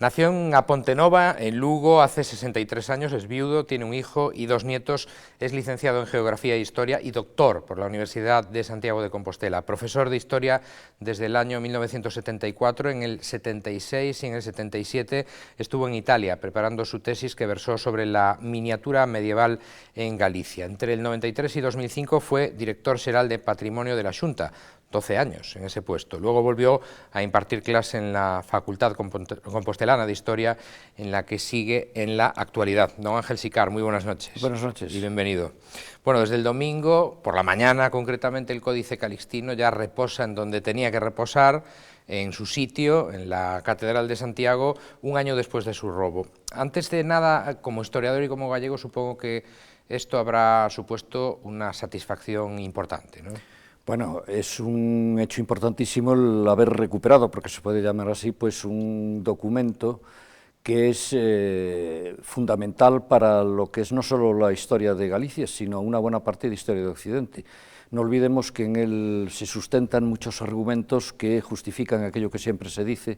Nació en Apontenova, en Lugo, hace 63 años, es viudo, tiene un hijo y 2 nietos, es licenciado en Geografía e Historia y doctor por la Universidad de Santiago de Compostela, profesor de Historia desde el año 1974, en el 76 y en el 77 estuvo en Italia preparando su tesis que versó sobre la miniatura medieval en Galicia. Entre el 93 y 2005 fue director xeral de Patrimonio de la Xunta, 12 años en ese puesto. Luego volvió a impartir clase en la Facultad Compostelana de Historia, en la que sigue en la actualidad. Don Ángel Sicart, muy buenas noches. Buenas noches. Y bienvenido. Bueno, desde el domingo, por la mañana concretamente, el Códice Calixtino ya reposa en donde tenía que reposar, en su sitio, en la Catedral de Santiago, un año después de su robo. Antes de nada, como historiador y como gallego, supongo que esto habrá supuesto una satisfacción importante, ¿no? Bueno, es un hecho importantísimo el haber recuperado, porque se puede llamar así, pues un documento que es fundamental para lo que es no solo la historia de Galicia, sino una buena parte de historia de Occidente. No olvidemos que en él se sustentan muchos argumentos que justifican aquello que siempre se dice,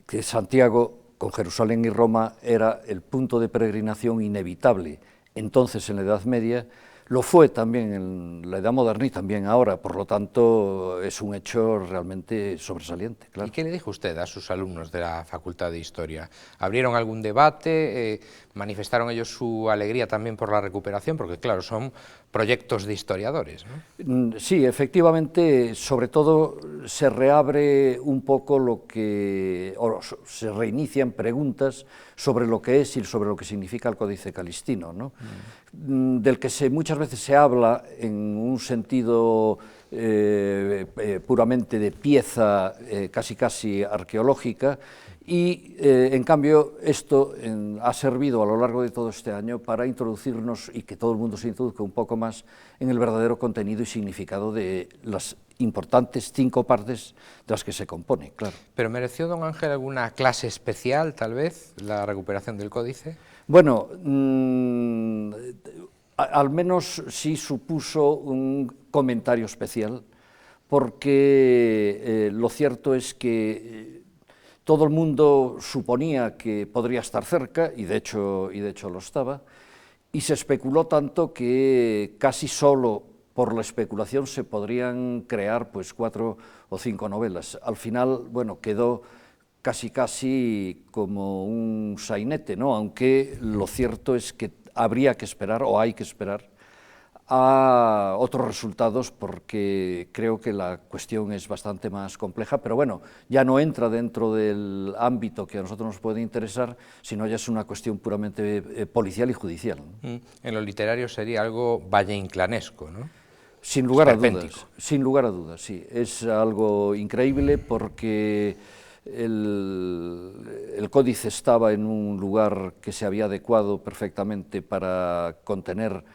que Santiago, con Jerusalén y Roma, era el punto de peregrinación inevitable, entonces en la Edad Media. Lo fue también en la Edad Moderna y también ahora, por lo tanto es un hecho realmente sobresaliente. Claro. ¿Y qué le dijo usted a sus alumnos de la Facultad de Historia? ¿Abrieron algún debate? ¿Manifestaron ellos su alegría también por la recuperación? Porque claro, son proyectos de historiadores, ¿no? Sí, efectivamente, sobre todo se reabre un poco lo que, o se reinician preguntas sobre lo que es y sobre lo que significa el Códice Calixtino, ¿no? Del que muchas veces se habla en un sentido puramente de pieza casi arqueológica, y en cambio esto ha servido a lo largo de todo este año para introducirnos y que todo el mundo se introduzca un poco más en el verdadero contenido y significado de las importantes 5 partes de las que se compone, claro. ¿Pero mereció, don Ángel, alguna clase especial, tal vez, la recuperación del códice? Bueno, al menos sí supuso un comentario especial, porque lo cierto es que todo el mundo suponía que podría estar cerca, y de hecho lo estaba, y se especuló tanto que casi solo por la especulación se podrían crear pues 4 o 5 novelas. Al final, bueno, quedó casi como un sainete, ¿no? Aunque lo cierto es que habría que esperar, o hay que esperar, a otros resultados, porque creo que la cuestión es bastante más compleja, pero bueno, ya no entra dentro del ámbito que a nosotros nos puede interesar, sino ya es una cuestión puramente policial y judicial, ¿no? En lo literario sería algo valle-inclanesco, ¿no? Sin lugar a dudas, sí. Es algo increíble porque el códice estaba en un lugar que se había adecuado perfectamente para contener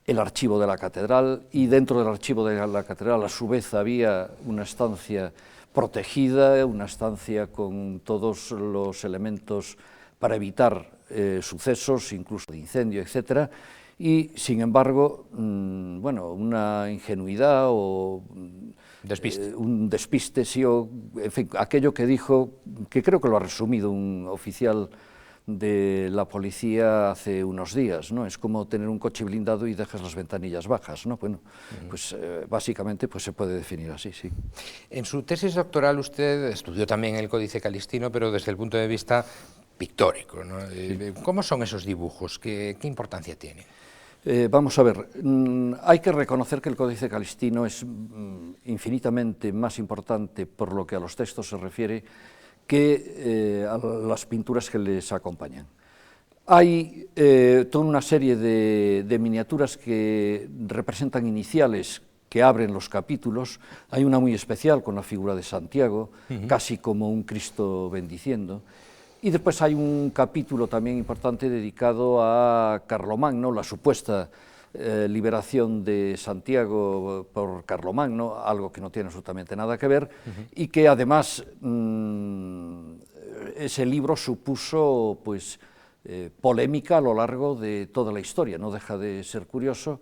el archivo de la catedral, y dentro del archivo de la catedral a su vez había una estancia protegida, una estancia con todos los elementos para evitar sucesos, incluso de incendio, etcétera. Y, sin embargo, bueno, una ingenuidad o un despiste, sí, o, en fin, aquello que dijo, que creo que lo ha resumido un oficial de la policía hace unos días, ¿no? Es como tener un coche blindado y dejas las ventanillas bajas, ¿no? Bueno, pues básicamente pues se puede definir así, sí. En su tesis doctoral usted estudió también el Códice Calixtino, pero desde el punto de vista pictórico, ¿no? Sí. ¿Cómo son esos dibujos? ¿Qué importancia tienen? Vamos a ver, hay que reconocer que el Códice Calixtino es infinitamente más importante por lo que a los textos se refiere que a las pinturas que les acompañan. Hay toda una serie de miniaturas que representan iniciales que abren los capítulos. Hay una muy especial con la figura de Santiago, casi como un Cristo bendiciendo. Y después hay un capítulo también importante dedicado a Carlomagno, la supuesta liberación de Santiago por Carlomagno, algo que no tiene absolutamente nada que ver, y que además ese libro supuso pues, polémica a lo largo de toda la historia, no deja de ser curioso,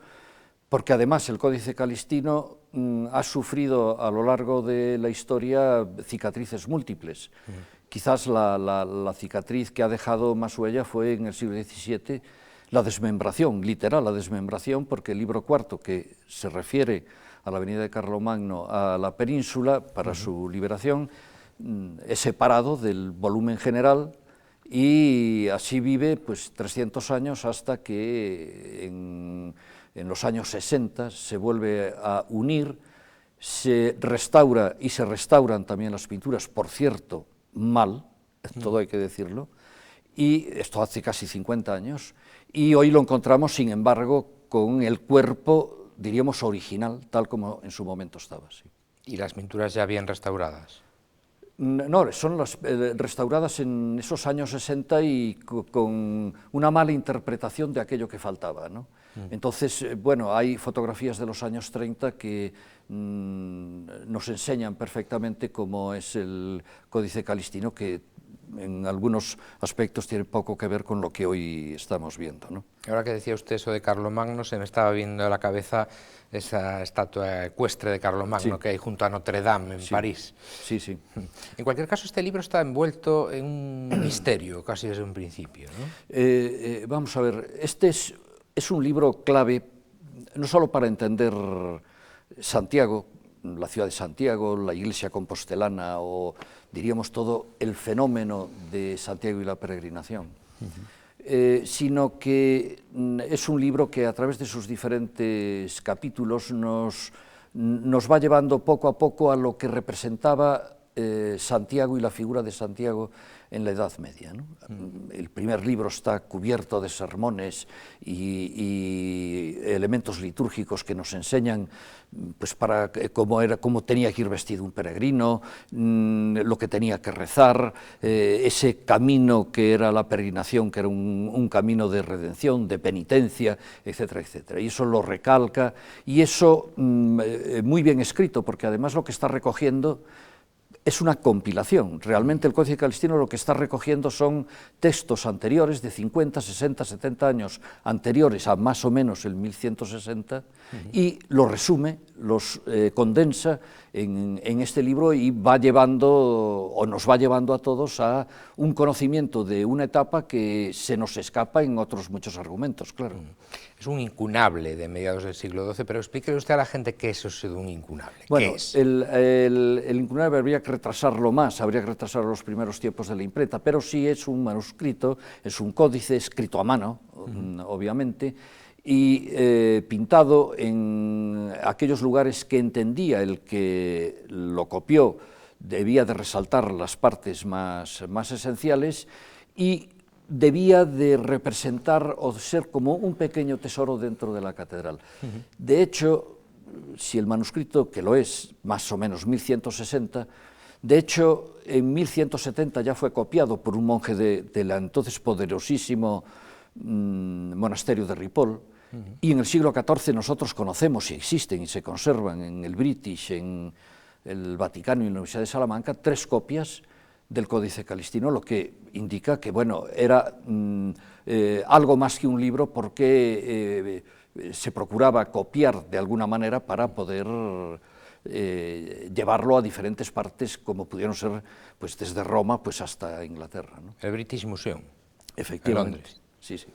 porque además el Códice Calistino ha sufrido a lo largo de la historia cicatrices múltiples. Quizás la cicatriz que ha dejado más huella fue en el siglo XVII, la desmembración, literal, la desmembración, porque el libro cuarto, que se refiere a la venida de Carlomagno a la península para su liberación, es separado del volumen general y así vive pues, 300 años hasta que en los años 60 se vuelve a unir, se restaura y se restauran también las pinturas, por cierto, mal, todo hay que decirlo, y esto hace casi 50 años, y hoy lo encontramos, sin embargo, con el cuerpo, diríamos, original, tal como en su momento estaba. Sí. ¿Y las pinturas ya bien restauradas? No, son las restauradas en esos años 60 y con una mala interpretación de aquello que faltaba, ¿no? Entonces, bueno, hay fotografías de los años 30 que nos enseñan perfectamente cómo es el Códice Calistino, que en algunos aspectos tiene poco que ver con lo que hoy estamos viendo, ¿no? Ahora que decía usted eso de Carlomagno, se me estaba viendo a la cabeza esa estatua ecuestre de Carlomagno, sí, que hay junto a Notre Dame, en París. Sí, sí. En cualquier caso, este libro está envuelto en un misterio, casi desde un principio, ¿no? Vamos a ver, este es un libro clave, no solo para entender Santiago, la ciudad de Santiago, la iglesia compostelana o, diríamos, todo el fenómeno de Santiago y la peregrinación, sino que es un libro que a través de sus diferentes capítulos nos va llevando poco a poco a lo que representaba Santiago y la figura de Santiago en la Edad Media, ¿no? El primer libro está cubierto de sermones y elementos litúrgicos que nos enseñan pues, cómo tenía que ir vestido un peregrino, lo que tenía que rezar, ese camino que era la peregrinación, que era un camino de redención, de penitencia, etcétera, etcétera. Y eso lo recalca, y eso muy bien escrito, porque además lo que está recogiendo es una compilación. Realmente el Códice Calistino lo que está recogiendo son textos anteriores de 50, 60, 70 años anteriores a más o menos el 1160 y los resume, los condensa en este libro y va llevando, o nos va llevando a todos a un conocimiento de una etapa que se nos escapa en otros muchos argumentos, claro. Es un incunable de mediados del siglo XII, pero explíquele usted a la gente qué es eso de un incunable. Bueno, ¿qué es? El incunable habría que retrasarlo más, habría que retrasar los primeros tiempos de la imprenta, pero sí es un manuscrito, es un códice escrito a mano, obviamente, y pintado en aquellos lugares que entendía el que lo copió, debía de resaltar las partes más esenciales y debía de representar o ser como un pequeño tesoro dentro de la catedral. De hecho, si el manuscrito, que lo es, más o menos 1160, de hecho, en 1170 ya fue copiado por un monje del entonces poderosísimo monasterio de Ripoll, y en el siglo XIV nosotros conocemos, y existen y se conservan en el British, en el Vaticano y en la Universidad de Salamanca, 3 copias del Códice Calistino, lo que indica que, bueno, era algo más que un libro, porque se procuraba copiar de alguna manera para poder llevarlo a diferentes partes, como pudieron ser pues, desde Roma pues, hasta Inglaterra, ¿no? El British Museum, efectivamente, en Londres. Sí, sí.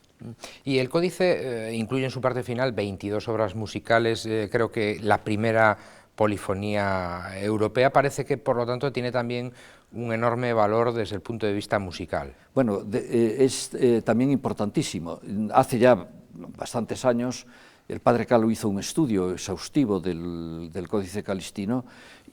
Y el códice incluye en su parte final 22 obras musicales, creo que la primera polifonía europea, parece que por lo tanto tiene también un enorme valor desde el punto de vista musical. Bueno, es también importantísimo. Hace ya bastantes años el padre Calo hizo un estudio exhaustivo del Códice Calistino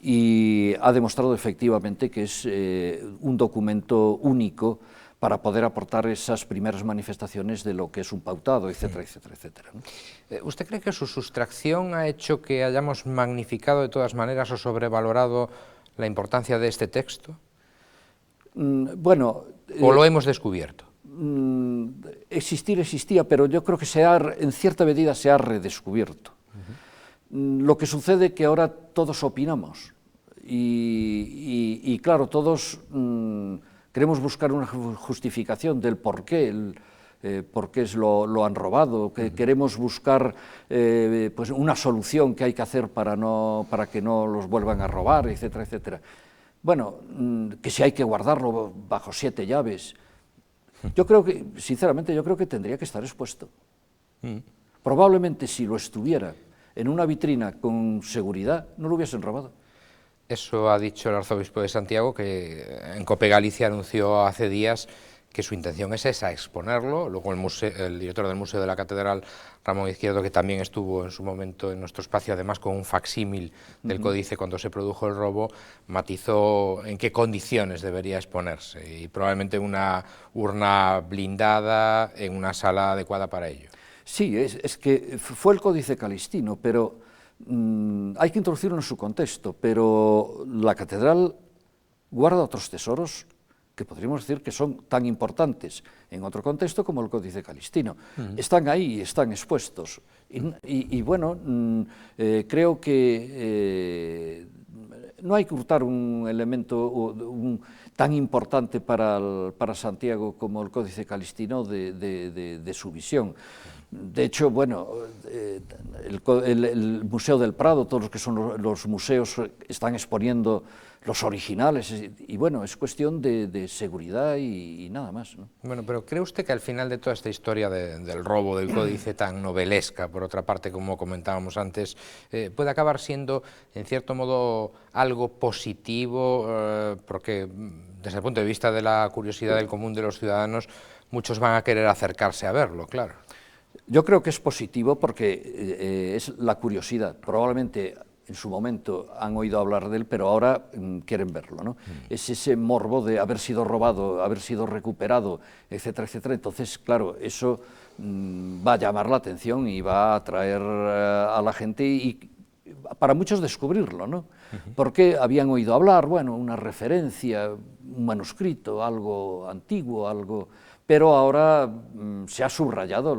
y ha demostrado efectivamente que es un documento único para poder aportar esas primeras manifestaciones de lo que es un pautado, etcétera, etcétera, etcétera, ¿no? ¿Usted cree que su sustracción ha hecho que hayamos magnificado de todas maneras o sobrevalorado la importancia de este texto? Bueno... ¿O lo hemos descubierto? existía, pero yo creo que en cierta medida se ha redescubierto. Lo que sucede es que ahora todos opinamos y claro, todos queremos buscar una justificación del por qué lo han robado, que queremos buscar pues una solución que hay que hacer para que no los vuelvan a robar, etcétera, etcétera. Bueno, que si hay que guardarlo bajo 7 llaves. Yo creo que, sinceramente, yo creo que tendría que estar expuesto. Probablemente si lo estuviera en una vitrina con seguridad, no lo hubiesen robado. Eso ha dicho el arzobispo de Santiago, que en COPE Galicia anunció hace días que su intención es esa, exponerlo. Luego el director del Museo de la Catedral, Ramón Izquierdo, que también estuvo en su momento en nuestro espacio, además con un facsímil del códice cuando se produjo el robo, matizó en qué condiciones debería exponerse, y probablemente una urna blindada en una sala adecuada para ello. Sí, es que fue el Códice Calistino, pero hay que introducirlo en su contexto, pero la catedral guarda otros tesoros que podríamos decir que son tan importantes en otro contexto como el Códice Calistino. Están ahí, están expuestos. Y bueno, creo que no hay que hurtar un elemento tan importante para Santiago como el Códice Calistino de su visión. De hecho, bueno, el Museo del Prado, todos los que son los museos están exponiendo los originales, y bueno, es cuestión de seguridad y nada más, ¿no? Bueno, pero ¿cree usted que al final de toda esta historia del robo del códice tan novelesca, por otra parte, como comentábamos antes, puede acabar siendo, en cierto modo, algo positivo? Porque desde el punto de vista de la curiosidad del común de los ciudadanos, muchos van a querer acercarse a verlo, claro. Yo creo que es positivo porque es la curiosidad. Probablemente en su momento han oído hablar de él, pero ahora quieren verlo, ¿no? Es ese morbo de haber sido robado, haber sido recuperado, etcétera, etcétera. Entonces, claro, eso va a llamar la atención y va a atraer a la gente y para muchos descubrirlo, ¿no? Porque habían oído hablar, bueno, una referencia, un manuscrito, algo antiguo, algo... Pero ahora se ha subrayado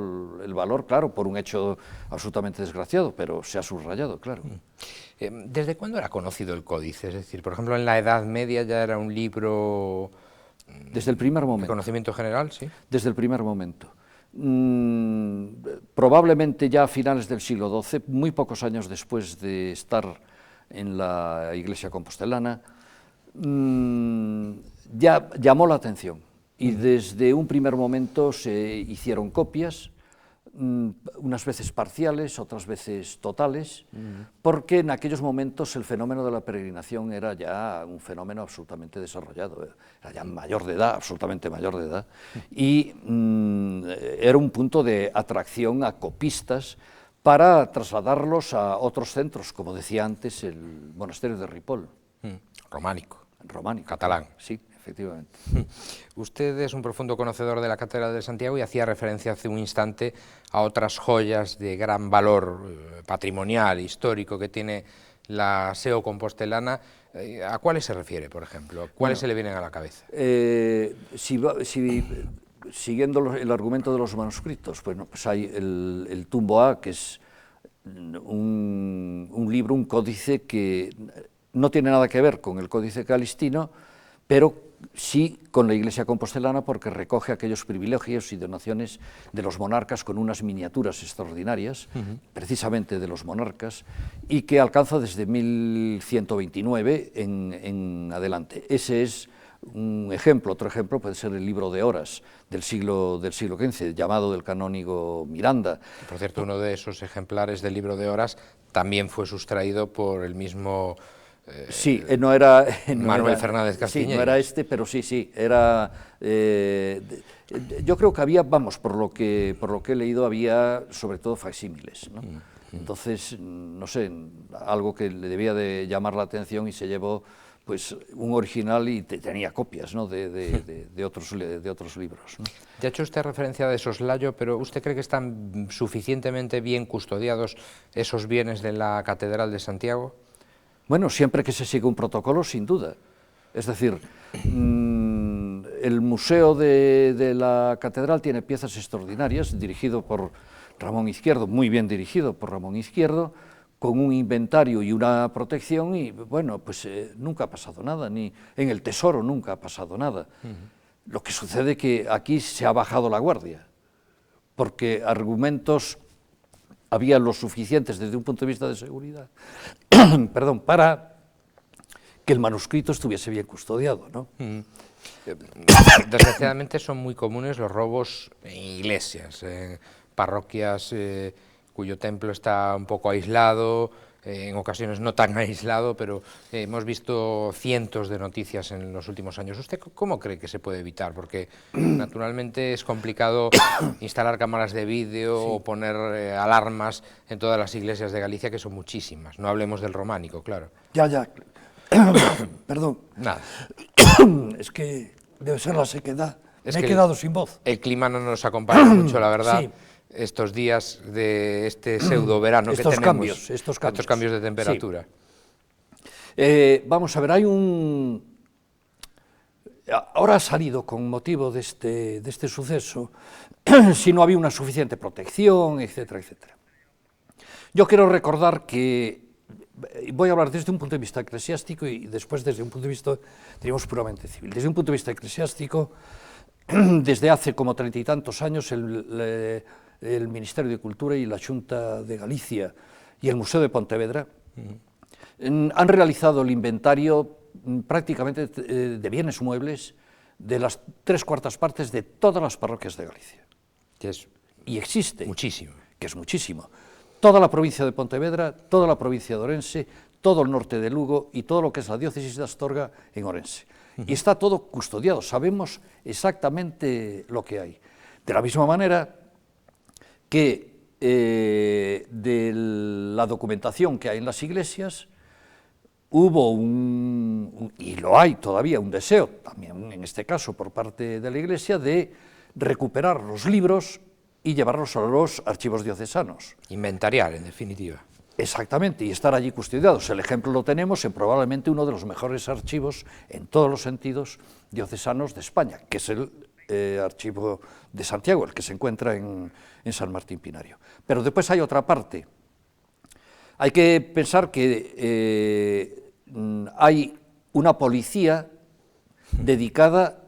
el valor, claro, por un hecho absolutamente desgraciado, pero se ha subrayado, claro. ¿Desde cuándo era conocido el códice? Es decir, por ejemplo, en la Edad Media ya era un libro... Desde el primer momento. ¿De conocimiento general, sí? Desde el primer momento. Probablemente ya a finales del siglo XII, muy pocos años después de estar en la Iglesia compostelana, ya llamó la atención. Y desde un primer momento se hicieron copias, unas veces parciales, otras veces totales, porque en aquellos momentos el fenómeno de la peregrinación era ya un fenómeno absolutamente desarrollado, era ya mayor de edad, absolutamente mayor de edad, y era un punto de atracción a copistas para trasladarlos a otros centros, como decía antes, el monasterio de Ripoll. Románico. Románico. Catalán. Sí. Efectivamente. Usted es un profundo conocedor de la Catedral de Santiago y hacía referencia hace un instante a otras joyas de gran valor patrimonial, histórico, que tiene la SEO compostelana. ¿A cuáles se refiere, por ejemplo? ¿Cuáles se le vienen a la cabeza? Siguiendo el argumento de los manuscritos, bueno, pues hay el Tumbo A, que es un libro, un códice que no tiene nada que ver con el Códice Calistino, pero sí con la Iglesia compostelana, porque recoge aquellos privilegios y donaciones de los monarcas con unas miniaturas extraordinarias, precisamente de los monarcas, y que alcanza desde 1129 en adelante. Ese es un ejemplo. Otro ejemplo puede ser el libro de horas del siglo XV, llamado del canónigo Miranda. Por cierto, uno de esos ejemplares del libro de horas también fue sustraído por el mismo... Sí, no era... Manuel Fernández Castiñeira. Sí, no era este, pero sí, era... yo creo que había, vamos, por lo que he leído, había sobre todo facsímiles, ¿no? Entonces, no sé, algo que le debía de llamar la atención y se llevó pues un original y tenía copias, ¿no? de otros libros, ¿no? Ya ha hecho usted referencia de soslayo, pero ¿usted cree que están suficientemente bien custodiados esos bienes de la Catedral de Santiago? Bueno, siempre que se siga un protocolo, sin duda. Es decir, el Museo de la Catedral tiene piezas extraordinarias, dirigido por Ramón Izquierdo, muy bien dirigido por Ramón Izquierdo, con un inventario y una protección, y bueno, pues nunca ha pasado nada, ni en el Tesoro nunca ha pasado nada. Lo que sucede es que aquí se ha bajado la guardia, porque argumentos había los suficientes desde un punto de vista de seguridad, perdón, para que el manuscrito estuviese bien custodiado, ¿no? Desgraciadamente son muy comunes los robos en iglesias, en parroquias cuyo templo está un poco aislado, en ocasiones no tan aislado, pero hemos visto cientos de noticias en los últimos años. ¿Usted cómo cree que se puede evitar? Porque naturalmente es complicado instalar cámaras de vídeo o poner alarmas en todas las iglesias de Galicia, que son muchísimas. No hablemos del románico, claro. Ya. Perdón. Nada. Es que debe ser la sequedad. Es Me he que quedado sin voz. El clima no nos acompaña mucho, la verdad. Sí. Estos días de este pseudo verano que Estos tenemos, cambios de temperatura. Sí. Vamos a ver, ahora ha salido con motivo de este suceso, si no había una suficiente protección, etcétera, etcétera. Yo quiero recordar que, voy a hablar desde un punto de vista eclesiástico y después desde un punto de vista, diríamos, puramente civil. Desde un punto de vista eclesiástico, desde hace como 30 y tantos años, el Ministerio de Cultura y la Xunta de Galicia y el Museo de Pontevedra han realizado el inventario prácticamente de bienes muebles de las 3/4 partes de todas las parroquias de Galicia. Que es Y existe. muchísimo. Que es muchísimo. Toda la provincia de Pontevedra, toda la provincia de Orense, todo el norte de Lugo y todo lo que es la diócesis de Astorga en Orense. Y está todo custodiado, sabemos exactamente lo que hay. De la misma manera que de la documentación que hay en las iglesias, hubo y lo hay todavía, un deseo, también en este caso por parte de la Iglesia, de recuperar los libros y llevarlos a los archivos diocesanos. Inventariar, en definitiva. Exactamente, y estar allí custodiados. El ejemplo lo tenemos en probablemente uno de los mejores archivos, en todos los sentidos, diocesanos de España, que es el archivo de Santiago, el que se encuentra en San Martín Pinario. Pero después hay otra parte. Hay que pensar que hay una policía dedicada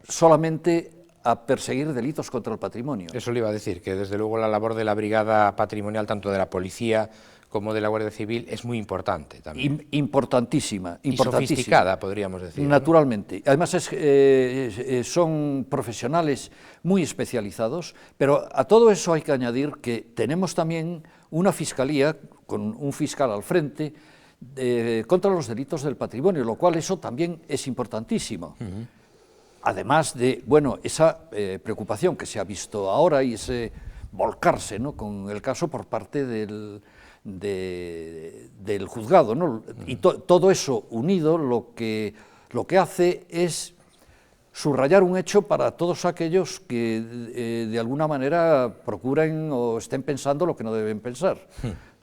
solamente a perseguir delitos contra el patrimonio. Eso le iba a decir, que desde luego la labor de la brigada patrimonial, tanto de la policía como de la Guardia Civil, es muy importante también. Importantísima. Y sofisticada, podríamos decir. Naturalmente. ¿No? Además, son profesionales muy especializados, pero a todo eso hay que añadir que tenemos también una fiscalía, con un fiscal al frente, contra los delitos del patrimonio, lo cual eso también es importantísimo. Además de, bueno, esa preocupación que se ha visto ahora y ese volcarse, ¿no?, con el caso por parte del juzgado, ¿no? Y todo eso unido lo que hace es subrayar un hecho para todos aquellos que de alguna manera procuren o estén pensando lo que no deben pensar,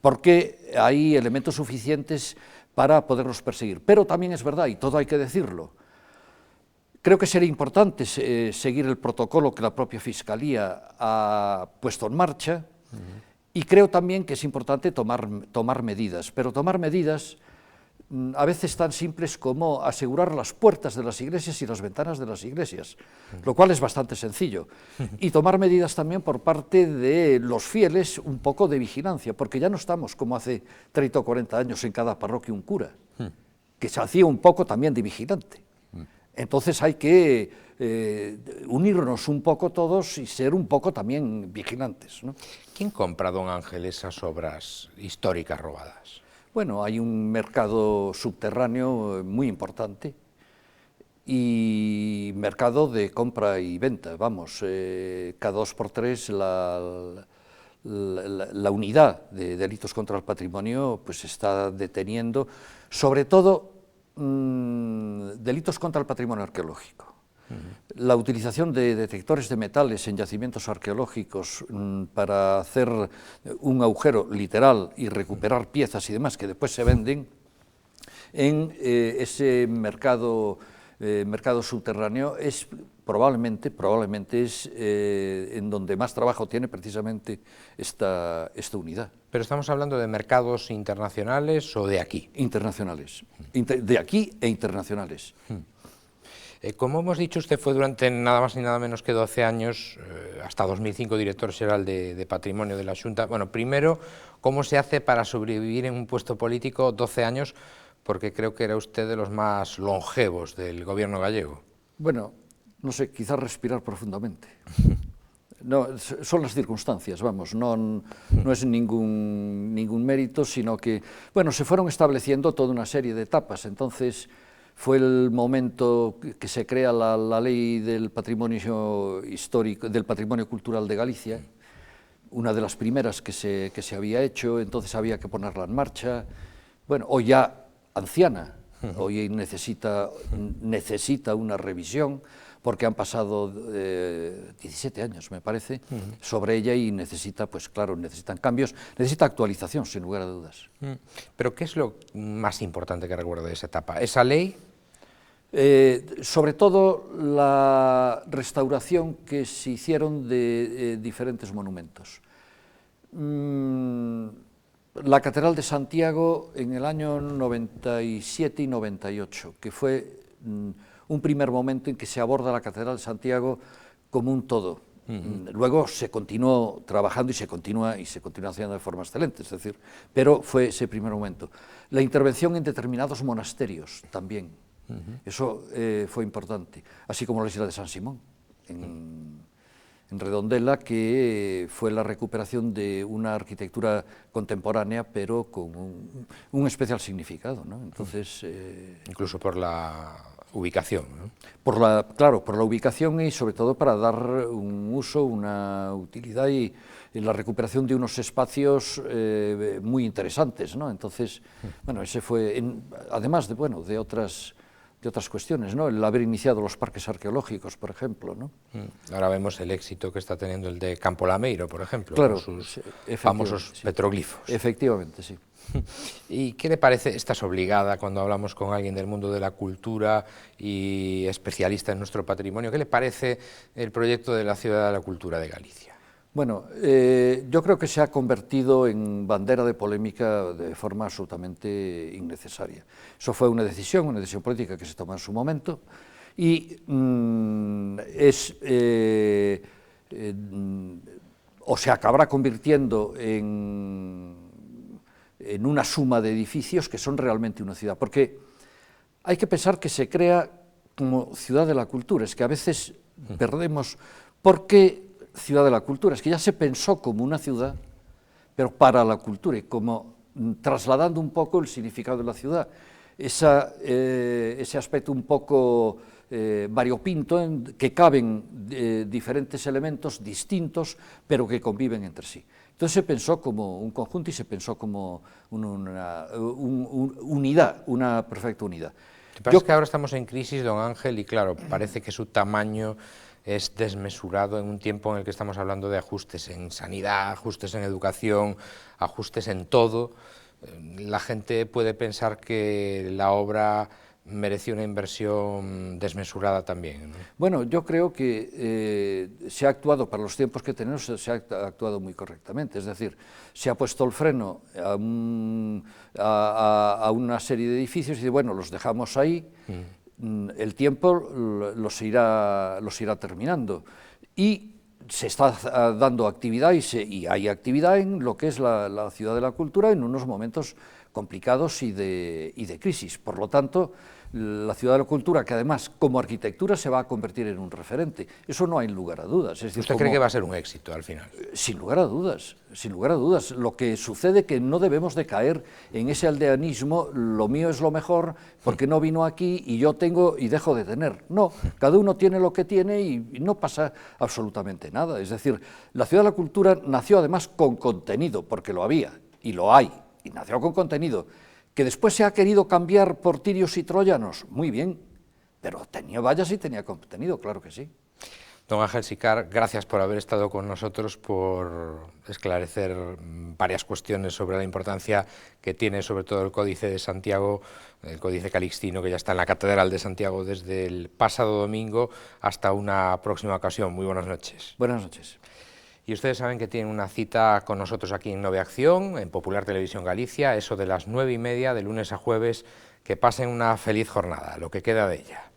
porque hay elementos suficientes para poderlos perseguir. Pero también es verdad, y todo hay que decirlo, creo que sería importante seguir el protocolo que la propia Fiscalía ha puesto en marcha, y creo también que es importante tomar medidas, pero tomar medidas a veces tan simples como asegurar las puertas de las iglesias y las ventanas de las iglesias, lo cual es bastante sencillo, y tomar medidas también por parte de los fieles, un poco de vigilancia, porque ya no estamos como hace 30 o 40 años en cada parroquia un cura, que se hacía un poco también de vigilante. Entonces hay que unirnos un poco todos y ser un poco también vigilantes, ¿no? ¿Quién compra, don Ángel, esas obras históricas robadas? Bueno, hay un mercado subterráneo muy importante y mercado de compra y venta. Vamos, cada 2 por 3 la unidad de delitos contra el patrimonio pues está deteniendo, sobre todo delitos contra el patrimonio arqueológico. La utilización de detectores de metales en yacimientos arqueológicos para hacer un agujero literal y recuperar piezas y demás que después se venden en ese mercado mercado subterráneo, es probablemente es en donde más trabajo tiene precisamente esta unidad. ¿Pero estamos hablando de mercados internacionales o de aquí? Internacionales, de aquí e internacionales. Como hemos dicho, usted fue durante nada más ni nada menos que 12 años, hasta 2005, director xeral de Patrimonio de la Xunta. Bueno, primero, ¿cómo se hace para sobrevivir en un puesto político 12 años? Porque creo que era usted de los más longevos del gobierno gallego. Bueno, no sé, quizás respirar profundamente. No, son las circunstancias, vamos, no es ningún mérito, sino que, bueno, se fueron estableciendo toda una serie de etapas. Entonces fue el momento que se crea la ley del patrimonio histórico, del patrimonio cultural de Galicia, una de las primeras que se había hecho. Entonces había que ponerla en marcha. Bueno, hoy ya anciana, hoy necesita una revisión, porque han pasado 17 años, me parece, sobre ella, y necesita, pues claro, necesitan cambios, necesita actualización, sin lugar a dudas. ¿Pero qué es lo más importante que recuerda de esa etapa? ¿Esa ley? Sobre todo la restauración que se hicieron de diferentes monumentos. La Catedral de Santiago en el año 97 y 98, que fue un primer momento en que se aborda la Catedral de Santiago como un todo. Luego se continuó trabajando y se continúa haciendo de forma excelente, es decir, pero fue ese primer momento. La intervención en determinados monasterios también, eso fue importante, así como la isla de San Simón, en Redondela, que fue la recuperación de una arquitectura contemporánea, pero con un especial significado, ¿no? Entonces, incluso por la ubicación, ¿no? Claro, por la ubicación y sobre todo para dar un uso, una utilidad y la recuperación de unos espacios muy interesantes, ¿no? Entonces, bueno, ese fue, además de otras cuestiones, ¿no? El haber iniciado los parques arqueológicos, por ejemplo, ¿no? Ahora vemos el éxito que está teniendo el de Campo Lameiro, por ejemplo, claro, con sus famosos petroglifos. Efectivamente, sí. ¿Y qué le parece? Estás obligada cuando hablamos con alguien del mundo de la cultura y especialista en nuestro patrimonio, ¿qué le parece el proyecto de la Ciudad de la Cultura de Galicia? Bueno, yo creo que se ha convertido en bandera de polémica de forma absolutamente innecesaria. Eso fue una decisión política que se tomó en su momento y o se acabará convirtiendo en una suma de edificios que son realmente una ciudad, porque hay que pensar que se crea como ciudad de la cultura, es que a veces perdemos, ¿por qué ciudad de la cultura? Es que ya se pensó como una ciudad, pero para la cultura, y como trasladando un poco el significado de la ciudad, ese aspecto un poco variopinto, en que caben diferentes elementos distintos, pero que conviven entre sí. Entonces se pensó como un conjunto y se pensó como una unidad, una perfecta unidad. Lo que pasa es que ahora estamos en crisis, don Ángel, y claro, parece que su tamaño es desmesurado en un tiempo en el que estamos hablando de ajustes en sanidad, ajustes en educación, ajustes en todo. La gente puede pensar que la obra mereció una inversión desmesurada también, ¿no? Bueno, yo creo que se ha actuado, para los tiempos que tenemos, se ha actuado muy correctamente, es decir, se ha puesto el freno a una serie de edificios y bueno, los dejamos ahí, el tiempo los irá terminando y se está dando actividad y hay actividad en lo que es la Ciudad de la Cultura en unos momentos complicados y de crisis. Por lo tanto, la Ciudad de la Cultura, que además como arquitectura se va a convertir en un referente, eso no hay lugar a dudas. Es decir, ¿Usted cree que va a ser un éxito al final? Sin lugar a dudas, sin lugar a dudas. Lo que sucede es que no debemos de caer en ese aldeanismo, lo mío es lo mejor, porque no vino aquí y yo tengo y dejo de tener. No, cada uno tiene lo que tiene y no pasa absolutamente nada. Es decir, la Ciudad de la Cultura nació además con contenido, porque lo había y lo hay, y nació con contenido. ¿Que después se ha querido cambiar por tirios y troyanos? Muy bien, pero tenía vallas y tenía contenido, claro que sí. Don Ángel Sicart, gracias por haber estado con nosotros, por esclarecer varias cuestiones sobre la importancia que tiene sobre todo el Códice de Santiago, el Códice Calixtino, que ya está en la Catedral de Santiago desde el pasado domingo. Hasta una próxima ocasión. Muy buenas noches. Buenas noches. Y ustedes saben que tienen una cita con nosotros aquí en Nove Acción, en Popular Televisión Galicia, eso de las 9:30 de lunes a jueves. Que pasen una feliz jornada, lo que queda de ella.